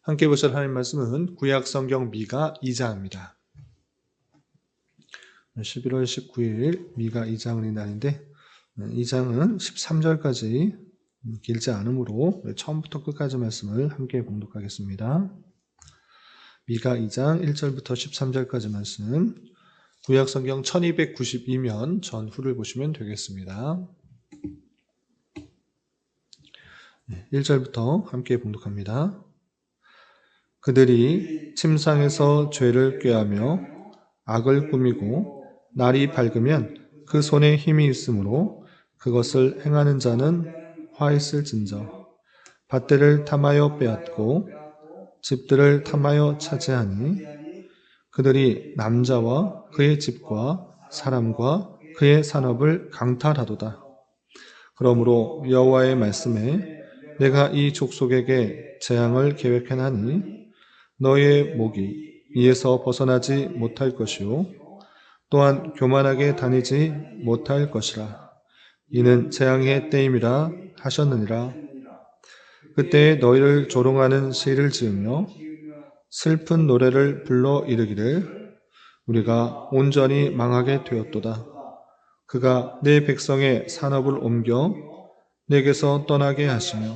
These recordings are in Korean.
함께 보실 하나님 말씀은 구약성경 미가 2장입니다. 11월 19일 미가 2장의 날인데 2장은 13절까지 길지 않으므로 처음부터 끝까지 말씀을 함께 봉독하겠습니다. 미가 2장 1절부터 13절까지 말씀, 구약성경 1292면 전후를 보시면 되겠습니다. 1절부터 함께 봉독합니다. 그들이 침상에서 죄를 꾀하며 악을 꾸미고 날이 밝으면 그 손에 힘이 있으므로 그것을 행하는 자는 화 있을진저. 밭들을 탐하여 빼앗고 집들을 탐하여 차지하니 그들이 남자와 그의 집과 사람과 그의 산업을 강탈하도다. 그러므로 여호와의 말씀에 내가 이 족속에게 재앙을 계획해나니 너의 목이 이에서 벗어나지 못할 것이요 또한 교만하게 다니지 못할 것이라. 이는 재앙의 때임이라 하셨느니라. 그때 너희를 조롱하는 시를 지으며 슬픈 노래를 불러 이르기를 우리가 온전히 망하게 되었도다. 그가 내 백성의 산업을 옮겨 내게서 떠나게 하시며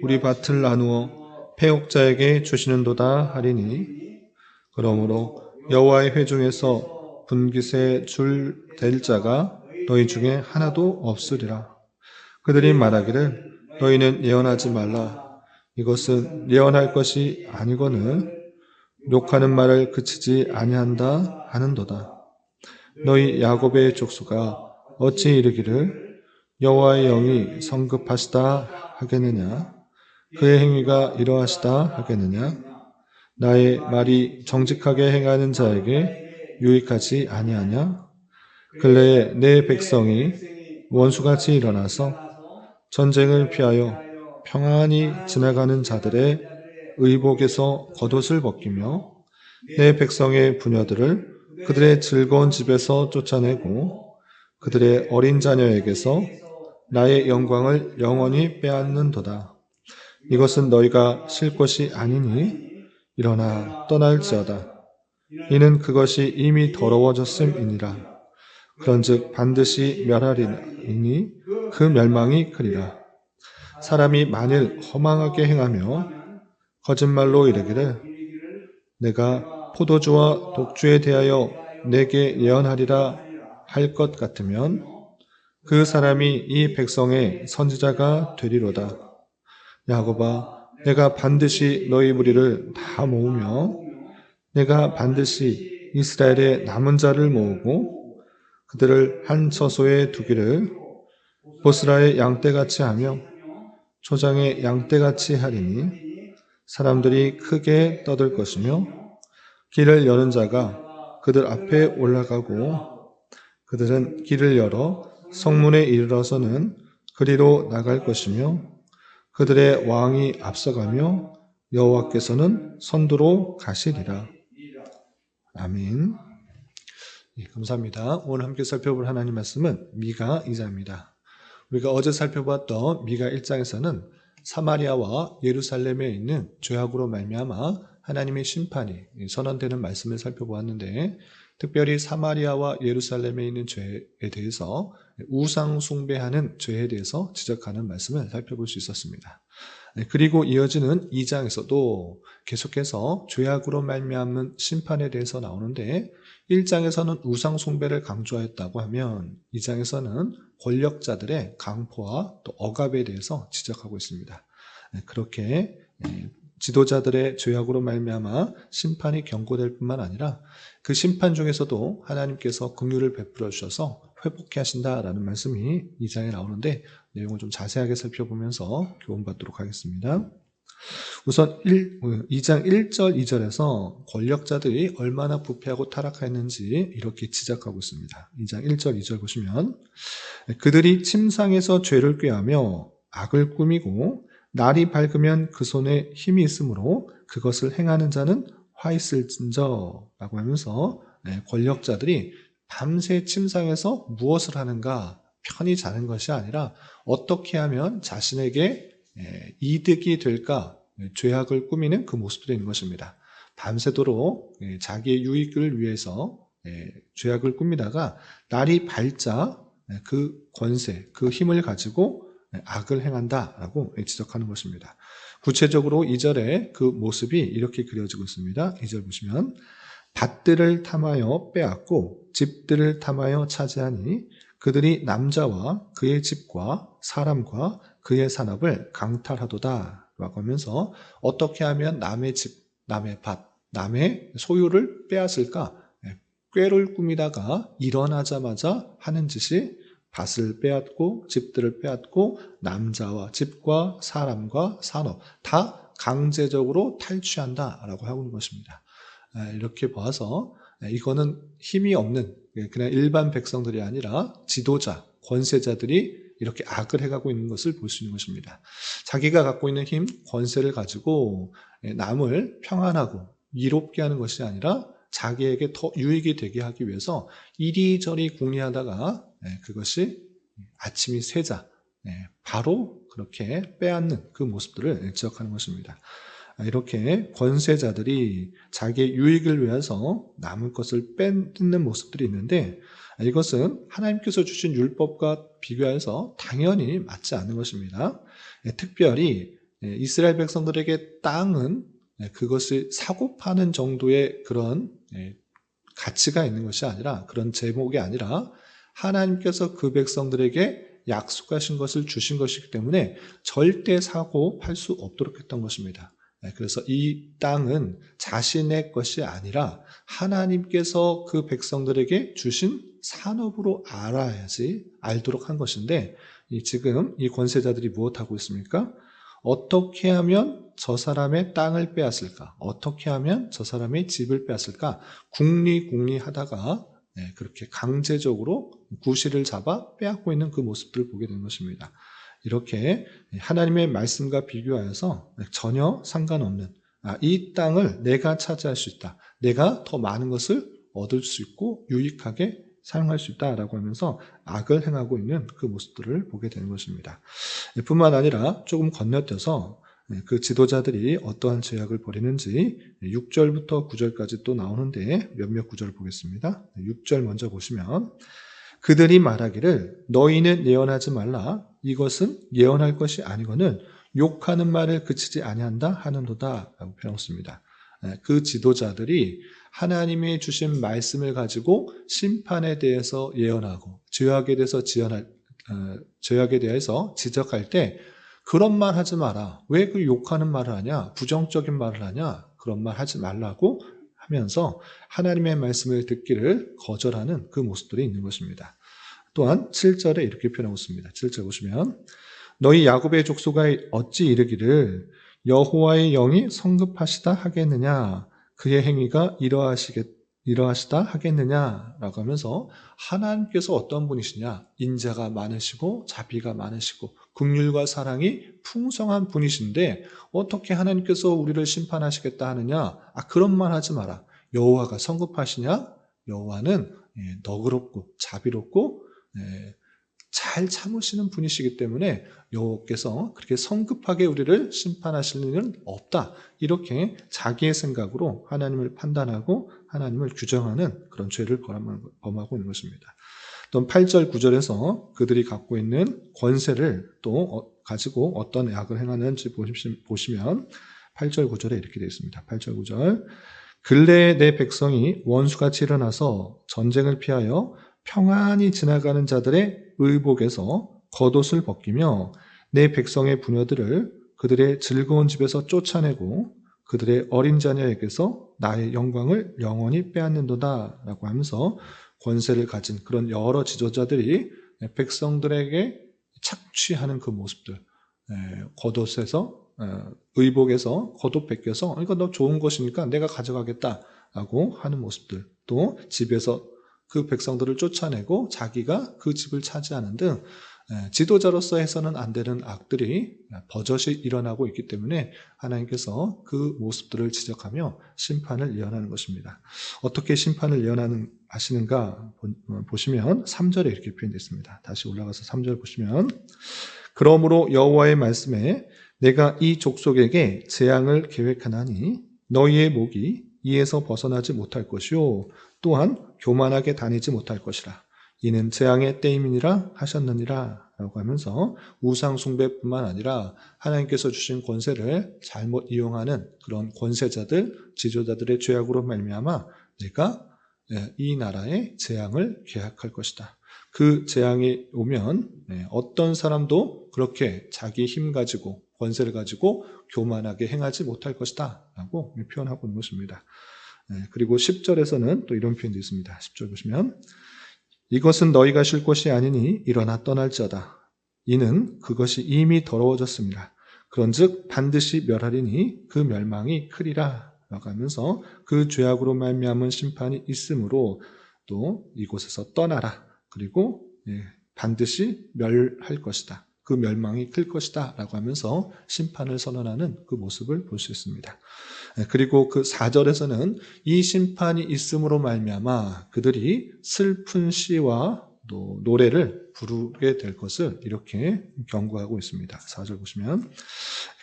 우리 밭을 나누어 패옥자에게 주시는도다 하리니 그러므로 여호와의 회중에서 분깃에 줄 댈 자가 너희 중에 하나도 없으리라. 그들이 말하기를 너희는 예언하지 말라. 이것은 예언할 것이 아니거늘 욕하는 말을 그치지 아니한다 하는도다. 너희 야곱의 족수가 어찌 이르기를 여호와의 영이 성급하시다 하겠느냐? 그의 행위가 이러하시다 하겠느냐? 나의 말이 정직하게 행하는 자에게 유익하지 아니하냐? 근래에 내 백성이 원수같이 일어나서 전쟁을 피하여 평안히 지나가는 자들의 의복에서 겉옷을 벗기며 내 백성의 부녀들을 그들의 즐거운 집에서 쫓아내고 그들의 어린 자녀에게서 나의 영광을 영원히 빼앗는도다. 이것은 너희가 쉴 것이 아니니 일어나 떠날지어다. 이는 그것이 이미 더러워졌음이니라. 그런즉 반드시 멸하리니 그 멸망이 크리라. 사람이 만일 허망하게 행하며 거짓말로 이르기를 내가 포도주와 독주에 대하여 내게 예언하리라 할 것 같으면 그 사람이 이 백성의 선지자가 되리로다. 야곱아, 내가 반드시 너희 무리를 다 모으며 내가 반드시 이스라엘의 남은 자를 모으고 그들을 한 처소에 두기를 보스라의 양떼같이 하며 초장의 양떼같이 하리니 사람들이 크게 떠들 것이며 길을 여는 자가 그들 앞에 올라가고 그들은 길을 열어 성문에 이르러서는 그리로 나갈 것이며 그들의 왕이 앞서가며 여호와께서는 선두로 가시리라. 아멘. 감사합니다. 오늘 함께 살펴볼 하나님 말씀은 미가 2장입니다. 우리가 어제 살펴봤던 미가 1장에서는 사마리아와 예루살렘에 있는 죄악으로 말미암아 하나님의 심판이 선언되는 말씀을 살펴보았는데 특별히 사마리아와 예루살렘에 있는 죄에 대해서 우상 숭배하는 죄에 대해서 지적하는 말씀을 살펴볼 수 있었습니다. 그리고 이어지는 2장에서도 계속해서 죄악으로 말미암는 심판에 대해서 나오는데 1장에서는 우상 숭배를 강조했다고 하면 2장에서는 권력자들의 강포와 또 억압에 대해서 지적하고 있습니다. 그렇게 지도자들의 죄악으로 말미암아 심판이 경고될 뿐만 아니라 그 심판 중에서도 하나님께서 긍휼을 베풀어 주셔서 회복케 하신다라는 말씀이 2장에 나오는데 내용을 좀 자세하게 살펴보면서 교훈받도록 하겠습니다. 우선 2장 1절, 2절에서 권력자들이 얼마나 부패하고 타락했는지 이렇게 지적하고 있습니다. 2장 1절, 2절 보시면 그들이 침상에서 죄를 꾀하며 악을 꾸미고 날이 밝으면 그 손에 힘이 있으므로 그것을 행하는 자는 화 있을진저 라고 하면서 권력자들이 밤새 침상에서 무엇을 하는가 편히 자는 것이 아니라 어떻게 하면 자신에게 이득이 될까 죄악을 꾸미는 그 모습들이 있는 것입니다. 밤새도록 자기의 유익을 위해서 죄악을 꾸미다가 날이 밝자 그 권세, 그 힘을 가지고 악을 행한다라고 지적하는 것입니다. 구체적으로 2절에 그 모습이 이렇게 그려지고 있습니다. 2절 보시면 밭들을 탐하여 빼앗고 집들을 탐하여 차지하니 그들이 남자와 그의 집과 사람과 그의 산업을 강탈하도다 라고 하면서 어떻게 하면 남의 집, 남의 밭, 남의 소유를 빼앗을까? 꾀를 꾸미다가 일어나자마자 하는 짓이 밭을 빼앗고 집들을 빼앗고 남자와 집과 사람과 산업 다 강제적으로 탈취한다라고 하고 있는 것입니다. 이렇게 봐서 이거는 힘이 없는 그냥 일반 백성들이 아니라 지도자, 권세자들이 이렇게 악을 해가고 있는 것을 볼 수 있는 것입니다. 자기가 갖고 있는 힘, 권세를 가지고 남을 평안하고 이롭게 하는 것이 아니라 자기에게 더 유익이 되게 하기 위해서 이리저리 궁리하다가 그것이 아침이 새자 바로 그렇게 빼앗는 그 모습들을 지적하는 것입니다. 이렇게 권세자들이 자기의 유익을 위해서 남의 것을 뺏는 모습들이 있는데 이것은 하나님께서 주신 율법과 비교해서 당연히 맞지 않는 것입니다. 특별히 이스라엘 백성들에게 땅은 그것을 사고 파는 정도의 그런 가치가 있는 것이 아니라 그런 제목이 아니라 하나님께서 그 백성들에게 약속하신 것을 주신 것이기 때문에 절대 사고 팔 수 없도록 했던 것입니다. 그래서 이 땅은 자신의 것이 아니라 하나님께서 그 백성들에게 주신 산업으로 알아야지 알도록 한 것인데 지금 이 권세자들이 무엇하고 있습니까? 어떻게 하면 저 사람의 땅을 빼앗을까? 어떻게 하면 저 사람의 집을 빼앗을까? 궁리하다가 그렇게 강제적으로 구실을 잡아 빼앗고 있는 그 모습들을 보게 되는 것입니다. 이렇게 하나님의 말씀과 비교하여서 전혀 상관없는 이 땅을 내가 차지할 수 있다. 내가 더 많은 것을 얻을 수 있고 유익하게 사용할 수 있다라고 하면서 악을 행하고 있는 그 모습들을 보게 되는 것입니다. 뿐만 아니라 조금 건너뛰어서 그 지도자들이 어떠한 죄악을 벌이는지 6절부터 9절까지 또 나오는데 몇몇 구절을 보겠습니다. 6절 먼저 보시면 그들이 말하기를 너희는 예언하지 말라 이것은 예언할 것이 아니거늘 욕하는 말을 그치지 아니한다 하는도다 라고 표현했습니다. 그 지도자들이 하나님이 주신 말씀을 가지고 심판에 대해서 예언하고 죄악에 대해서 지적할 때 그런 말 하지 마라. 왜 그 욕하는 말을 하냐? 부정적인 말을 하냐? 그런 말 하지 말라고 하면서 하나님의 말씀을 듣기를 거절하는 그 모습들이 있는 것입니다. 또한 7절에 이렇게 표현하고 있습니다. 7절 보시면 너희 야곱의 족속아 어찌 이르기를 여호와의 영이 성급하시다 하겠느냐 그의 행위가 이러하시다 하겠느냐라고 하면서 하나님께서 어떤 분이시냐 인자가 많으시고 자비가 많으시고 긍휼과 사랑이 풍성한 분이신데 어떻게 하나님께서 우리를 심판하시겠다 하느냐 그런 말 하지 마라. 여호와가 성급하시냐? 여호와는 너그럽고 자비롭고 잘 참으시는 분이시기 때문에 여호와께서 그렇게 성급하게 우리를 심판하실 일은 없다. 이렇게 자기의 생각으로 하나님을 판단하고 하나님을 규정하는 그런 죄를 범하고 있는 것입니다. 또 8절 9절에서 그들이 갖고 있는 권세를 또 가지고 어떤 악을 행하는지 보시면 8절 9절에 이렇게 되어 있습니다. 8절 9절 근래에 내 백성이 원수같이 일어나서 전쟁을 피하여 평안히 지나가는 자들의 의복에서 겉옷을 벗기며 내 백성의 부녀들을 그들의 즐거운 집에서 쫓아내고 그들의 어린 자녀에게서 나의 영광을 영원히 빼앗는도다 라고 하면서 권세를 가진 그런 여러 지도자들이 백성들에게 착취하는 그 모습들 겉옷에서 의복에서 겉옷 벗겨서 이거 너 좋은 것이니까 내가 가져가겠다라고 하는 모습들 또 집에서 그 백성들을 쫓아내고 자기가 그 집을 차지하는 등 지도자로서 해서는 안 되는 악들이 버젓이 일어나고 있기 때문에 하나님께서 그 모습들을 지적하며 심판을 예언하는 것입니다. 어떻게 심판을 예언하시는가 보시면 3절에 이렇게 표현되어 있습니다. 다시 올라가서 3절 보시면 그러므로 여호와의 말씀에 내가 이 족속에게 재앙을 계획하나니 너희의 목이 이에서 벗어나지 못할 것이요 또한 교만하게 다니지 못할 것이라. 이는 재앙의 때임이니라 하셨느니라 라고 하면서 우상 숭배뿐만 아니라 하나님께서 주신 권세를 잘못 이용하는 그런 권세자들, 지도자들의 죄악으로 말미암아 내가 이 나라에 재앙을 계획할 것이다. 그 재앙이 오면 어떤 사람도 그렇게 자기 힘 가지고 권세를 가지고 교만하게 행하지 못할 것이다 라고 표현하고 있는 것입니다. 그리고 10절에서는 또 이런 표현도 있습니다. 10절 보시면 이것은 너희가 쉴 곳이 아니니 일어나 떠날지어다. 이는 그것이 이미 더러워졌습니다. 그런즉 반드시 멸하리니 그 멸망이 크리라 라고 하면서 그 죄악으로 말미암은 심판이 있으므로 또 이곳에서 떠나라. 그리고 반드시 멸할 것이다. 그 멸망이 클 것이다 라고 하면서 심판을 선언하는 그 모습을 볼 수 있습니다. 그리고 그 4절에서는 이 심판이 있음으로 말미암아 그들이 슬픈 시와 또 노래를 부르게 될 것을 이렇게 경고하고 있습니다. 4절 보시면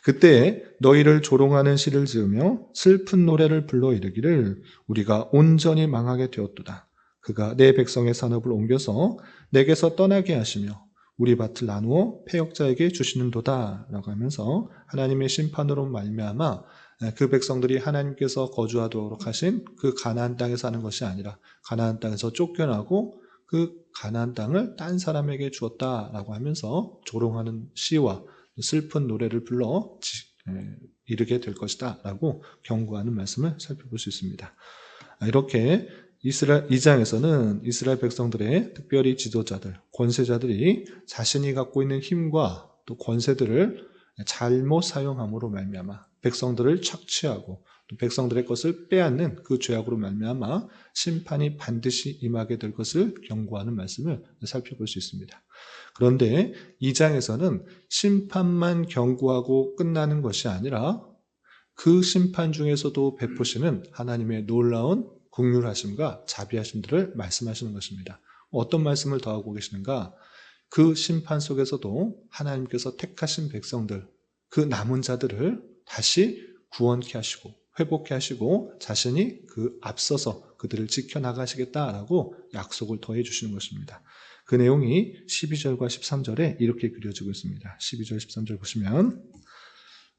그때 너희를 조롱하는 시를 지으며 슬픈 노래를 불러 이르기를 우리가 온전히 망하게 되었도다. 그가 내 백성의 산업을 옮겨서 내게서 떠나게 하시며 우리 밭을 나누어 패역자에게 주시는도다 라고 하면서 하나님의 심판으로 말미암아 그 백성들이 하나님께서 거주하도록 하신 그 가나안 땅에 사는 것이 아니라 가나안 땅에서 쫓겨나고 그 가나안 땅을 딴 사람에게 주었다라고 하면서 조롱하는 시와 슬픈 노래를 불러 이르게 될 것이다 라고 경고하는 말씀을 살펴볼 수 있습니다. 이렇게 이스라엘 2장에서는 이스라엘 백성들의 특별히 지도자들, 권세자들이 자신이 갖고 있는 힘과 또 권세들을 잘못 사용함으로 말미암아 백성들을 착취하고 또 백성들의 것을 빼앗는 그 죄악으로 말미암아 심판이 반드시 임하게 될 것을 경고하는 말씀을 살펴볼 수 있습니다. 그런데 2장에서는 심판만 경고하고 끝나는 것이 아니라 그 심판 중에서도 베푸시는 하나님의 놀라운 긍휼하심과 자비하심들을 말씀하시는 것입니다. 어떤 말씀을 더하고 계시는가? 그 심판 속에서도 하나님께서 택하신 백성들, 그 남은 자들을 다시 구원케 하시고 회복케 하시고 자신이 그 앞서서 그들을 지켜나가시겠다라고 약속을 더해 주시는 것입니다. 그 내용이 12절과 13절에 이렇게 그려지고 있습니다. 12절, 13절 보시면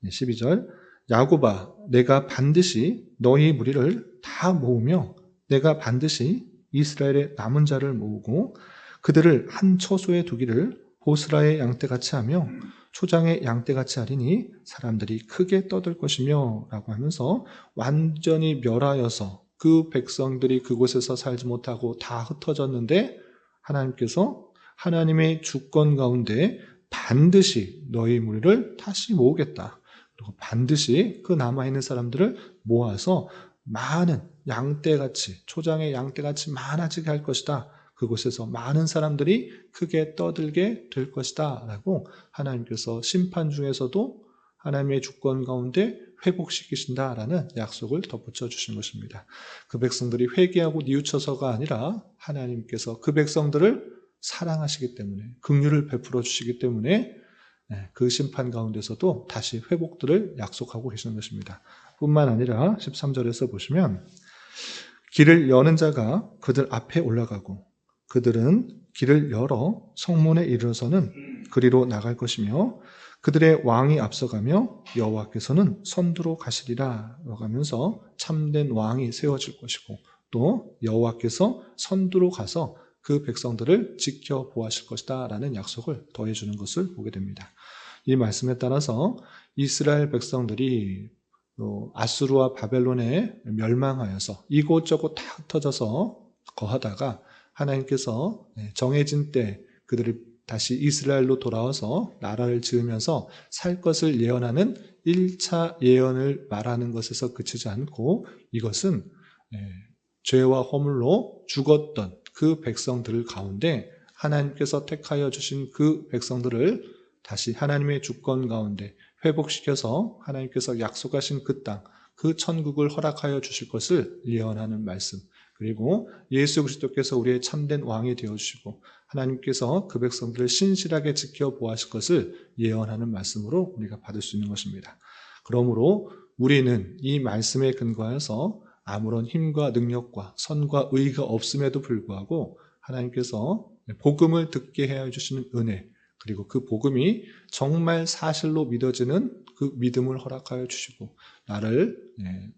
12절 야곱아 내가 반드시 너희 무리를 다 모으며 내가 반드시 이스라엘의 남은 자를 모으고 그들을 한 처소에 두기를 보스라의 양떼같이 하며 초장의 양떼같이 하리니 사람들이 크게 떠들 것이며 라고 하면서 완전히 멸하여서 그 백성들이 그곳에서 살지 못하고 다 흩어졌는데 하나님께서 하나님의 주권 가운데 반드시 너희 무리를 다시 모으겠다. 그리고 반드시 그 남아있는 사람들을 모아서 많은 양떼같이 초장의 양떼같이 많아지게 할 것이다. 그곳에서 많은 사람들이 크게 떠들게 될 것이다 라고 하나님께서 심판 중에서도 하나님의 주권 가운데 회복시키신다라는 약속을 덧붙여 주신 것입니다. 그 백성들이 회개하고 뉘우쳐서가 아니라 하나님께서 그 백성들을 사랑하시기 때문에 긍휼을 베풀어 주시기 때문에 그 심판 가운데서도 다시 회복들을 약속하고 계시는 것입니다. 뿐만 아니라 13절에서 보시면 길을 여는 자가 그들 앞에 올라가고 그들은 길을 열어 성문에 이르러서는 그리로 나갈 것이며 그들의 왕이 앞서가며 여호와께서는 선두로 가시리라 하면서 참된 왕이 세워질 것이고 또 여호와께서 선두로 가서 그 백성들을 지켜보아실 것이다 라는 약속을 더해주는 것을 보게 됩니다. 이 말씀에 따라서 이스라엘 백성들이 아수르와 바벨론에 멸망하여서 이곳저곳 다 흩어져서 거하다가 하나님께서 정해진 때 그들이 다시 이스라엘로 돌아와서 나라를 지으면서 살 것을 예언하는 1차 예언을 말하는 것에서 그치지 않고 이것은 죄와 허물로 죽었던 그 백성들 가운데 하나님께서 택하여 주신 그 백성들을 다시 하나님의 주권 가운데 회복시켜서 하나님께서 약속하신 그 땅, 그 천국을 허락하여 주실 것을 예언하는 말씀. 그리고 예수 그리스도께서 우리의 참된 왕이 되어주시고 하나님께서 그 백성들을 신실하게 지켜보아하실 것을 예언하는 말씀으로 우리가 받을 수 있는 것입니다. 그러므로 우리는 이 말씀에 근거해서 아무런 힘과 능력과 선과 의가 없음에도 불구하고 하나님께서 복음을 듣게 해주시는 은혜, 그리고 그 복음이 정말 사실로 믿어지는 그 믿음을 허락하여 주시고 나를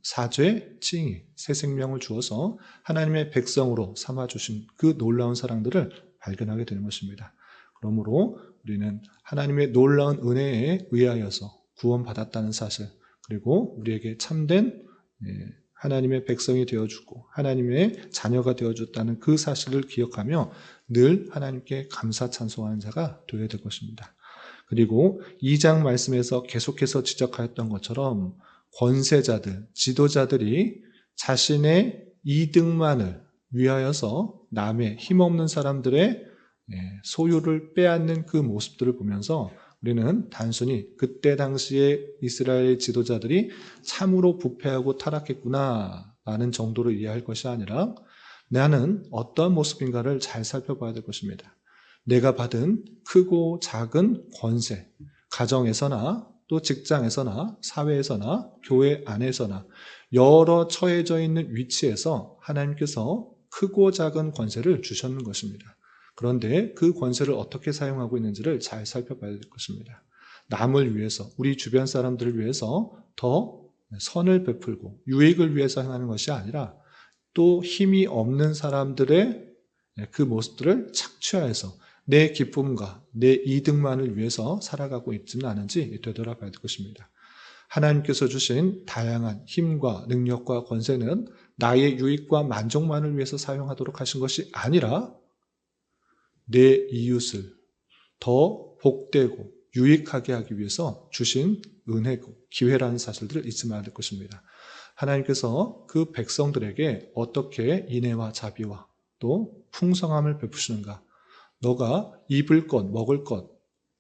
사죄, 칭의, 새 생명을 주어서 하나님의 백성으로 삼아주신 그 놀라운 사랑들을 발견하게 되는 것입니다. 그러므로 우리는 하나님의 놀라운 은혜에 의하여서 구원받았다는 사실, 그리고 우리에게 참된 하나님의 백성이 되어주고 하나님의 자녀가 되어줬다는 그 사실을 기억하며 늘 하나님께 감사 찬송하는 자가 되어야 될 것입니다. 그리고 2장 말씀에서 계속해서 지적하였던 것처럼 권세자들, 지도자들이 자신의 이득만을 위하여서 남의 힘없는 사람들의 소유를 빼앗는 그 모습들을 보면서 우리는 단순히 그때 당시에 이스라엘 지도자들이 참으로 부패하고 타락했구나 라는 정도로 이해할 것이 아니라 나는 어떤 모습인가를 잘 살펴봐야 될 것입니다. 내가 받은 크고 작은 권세, 가정에서나 또 직장에서나 사회에서나 교회 안에서나 여러 처해져 있는 위치에서 하나님께서 크고 작은 권세를 주셨는 것입니다. 그런데 그 권세를 어떻게 사용하고 있는지를 잘 살펴봐야 될 것입니다. 남을 위해서, 우리 주변 사람들을 위해서 더 선을 베풀고 유익을 위해서 행하는 것이 아니라 또 힘이 없는 사람들의 그 모습들을 착취하여서 내 기쁨과 내 이득만을 위해서 살아가고 있지는 않은지 되돌아봐야 될 것입니다. 하나님께서 주신 다양한 힘과 능력과 권세는 나의 유익과 만족만을 위해서 사용하도록 하신 것이 아니라 내 이웃을 더 복되고 유익하게 하기 위해서 주신 은혜고 기회라는 사실들을 잊지 말아야 될 것입니다. 하나님께서 그 백성들에게 어떻게 인애와 자비와 또 풍성함을 베푸시는가, 너가 입을 것, 먹을 것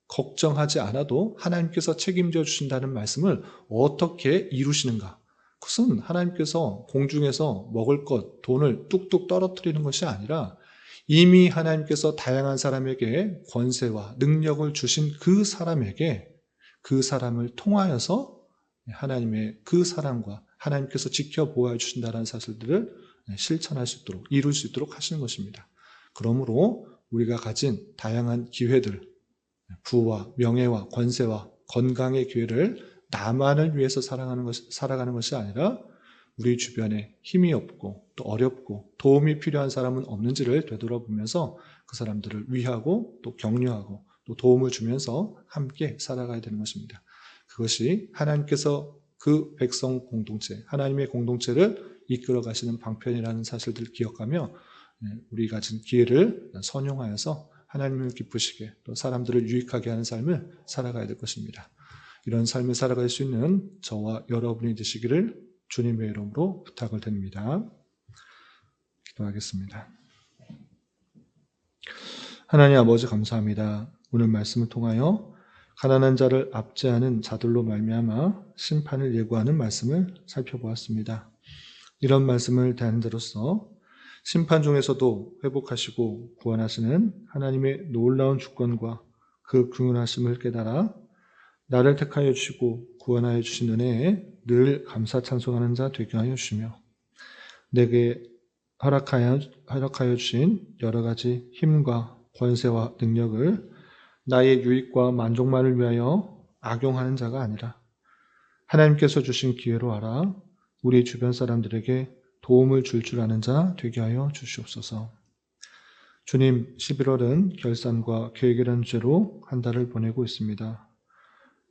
걱정하지 않아도 하나님께서 책임져 주신다는 말씀을 어떻게 이루시는가, 그것은 하나님께서 공중에서 먹을 것, 돈을 뚝뚝 떨어뜨리는 것이 아니라 이미 하나님께서 다양한 사람에게 권세와 능력을 주신 그 사람에게 그 사람을 통하여서 하나님의 그 사랑과 하나님께서 지켜보아 주신다는 사실들을 실천할 수 있도록, 이룰 수 있도록 하시는 것입니다. 그러므로 우리가 가진 다양한 기회들, 부와 명예와 권세와 건강의 기회를 나만을 위해서 살아가는 것이 아니라 우리 주변에 힘이 없고 또 어렵고 도움이 필요한 사람은 없는지를 되돌아보면서 그 사람들을 위하고 또 격려하고 또 도움을 주면서 함께 살아가야 되는 것입니다. 그것이 하나님께서 그 백성 공동체, 하나님의 공동체를 이끌어 가시는 방편이라는 사실들을 기억하며 우리 가진 기회를 선용하여서 하나님을 기쁘시게 또 사람들을 유익하게 하는 삶을 살아가야 될 것입니다. 이런 삶을 살아갈 수 있는 저와 여러분이 되시기를 주님의 이름으로 부탁을 드립니다. 기도하겠습니다. 하나님 아버지 감사합니다. 오늘 말씀을 통하여 가난한 자를 압제하는 자들로 말미암아 심판을 예고하는 말씀을 살펴보았습니다. 이런 말씀을 대하는 자로서 심판 중에서도 회복하시고 구원하시는 하나님의 놀라운 주권과 그 긍휼하심을 깨달아 나를 택하여 주시고 구원하여 주신 은혜에 늘 감사 찬송하는 자 되게 하여 주시며 내게 허락하여 주신 여러 가지 힘과 권세와 능력을 나의 유익과 만족만을 위하여 악용하는 자가 아니라 하나님께서 주신 기회로 알아 우리 주변 사람들에게 도움을 줄 아는 자 되게 하여 주시옵소서. 주님, 11월은 결산과 계획이라는 주제로 한 달을 보내고 있습니다.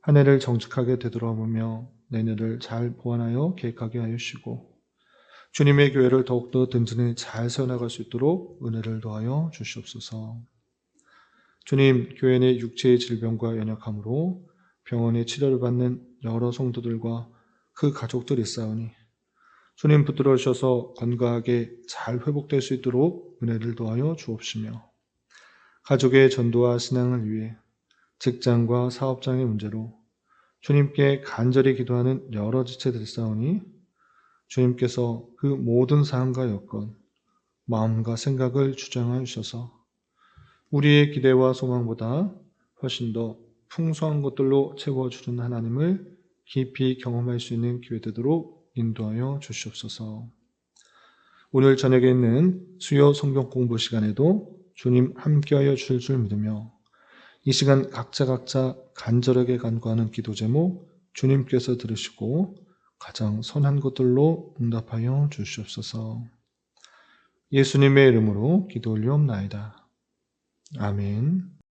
한 해를 정직하게 되돌아보며 내년을 잘 보완하여 계획하게 하여 주시고 주님의 교회를 더욱더 든든히 잘 세워나갈 수 있도록 은혜를 더하여 주시옵소서. 주님, 교회 내 육체의 질병과 연약함으로 병원에 치료를 받는 여러 성도들과 그 가족들이 있사오니 주님 붙들어 주셔서 건강하게 잘 회복될 수 있도록 은혜를 더하여 주옵시며 가족의 전도와 신앙을 위해 직장과 사업장의 문제로 주님께 간절히 기도하는 여러 지체들이 있사오니 주님께서 그 모든 사항과 여건 마음과 생각을 주장하여 주셔서 우리의 기대와 소망보다 훨씬 더 풍성한 것들로 채워주는 하나님을 깊이 경험할 수 있는 기회 되도록 인도하여 주시옵소서. 오늘 저녁에 있는 수요 성경 공부 시간에도 주님 함께하여 주실 줄 믿으며 이 시간 각자 간절하게 간구하는 기도 제목 주님께서 들으시고 가장 선한 것들로 응답하여 주시옵소서. 예수님의 이름으로 기도 올리옵나이다. 아멘.